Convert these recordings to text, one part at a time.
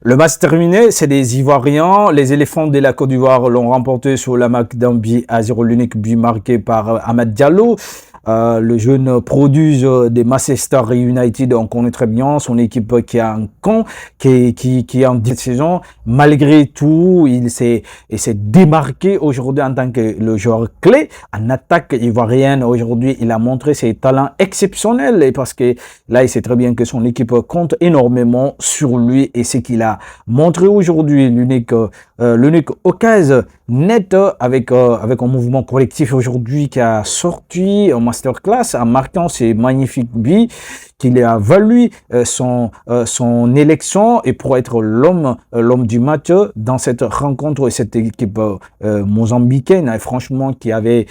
Le match terminé, c'est des Ivoiriens. Les éléphants de la Côte d'Ivoire l'ont remporté sur la marque d'un but à 0, l'unique but marqué par Amad Diallo. Le jeune produit des Manchester United, on connaît très bien son équipe qui a un camp, qui est en cette saison. Malgré tout, il s'est démarqué aujourd'hui en tant que le joueur clé en attaque ivoirienne. Aujourd'hui, il a montré ses talents exceptionnels et parce que là, il sait très bien que son équipe compte énormément sur lui et c'est qu'il a montré aujourd'hui l'unique occasion nette avec un mouvement collectif aujourd'hui qui a sorti en masterclass en marquant ces magnifiques buts qui lui a valu son élection et pour être l'homme du match dans cette rencontre et cette équipe mozambicaine et franchement qui avait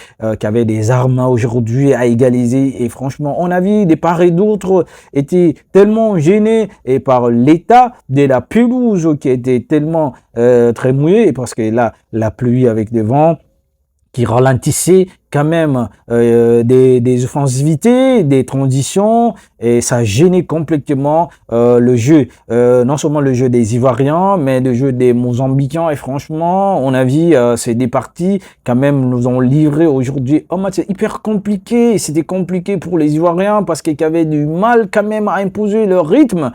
des armes aujourd'hui à égaliser et franchement on a vu des part et d'autres étaient tellement gênés et par l'état de la pelouse qui était tellement très mouillée parce que là la pluie avec des vents qui ralentissait quand même des offensivités, des transitions, et ça gênait complètement le jeu, non seulement le jeu des Ivoiriens, mais le jeu des Mozambicains, et franchement, on a vu c'est des parties quand même nous ont livré aujourd'hui un match hyper compliqué, c'était compliqué pour les Ivoiriens parce qu'ils avaient du mal quand même à imposer leur rythme,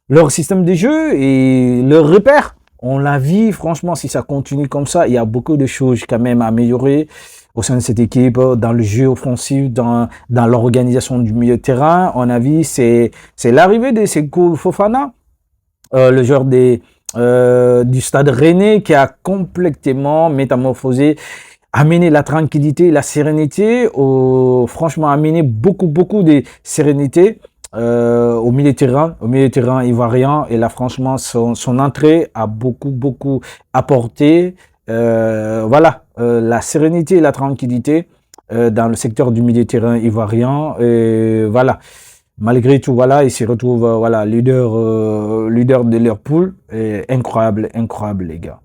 leur système de jeu et leurs repères. On l'a vu, franchement, si ça continue comme ça, il y a beaucoup de choses quand même à améliorer au sein de cette équipe, dans le jeu offensif, dans l'organisation du milieu de terrain. On a vu, c'est l'arrivée de Seko Fofana, le joueur du Stade Rennais qui a complètement métamorphosé, amené la tranquillité, la sérénité, franchement amené beaucoup de sérénité. Au milieu de terrain ivoirien et là franchement son entrée a beaucoup apporté voilà la sérénité et la tranquillité dans le secteur du milieu de terrain ivoirien et voilà malgré tout voilà il se retrouve voilà leader de leur poule et incroyable les gars.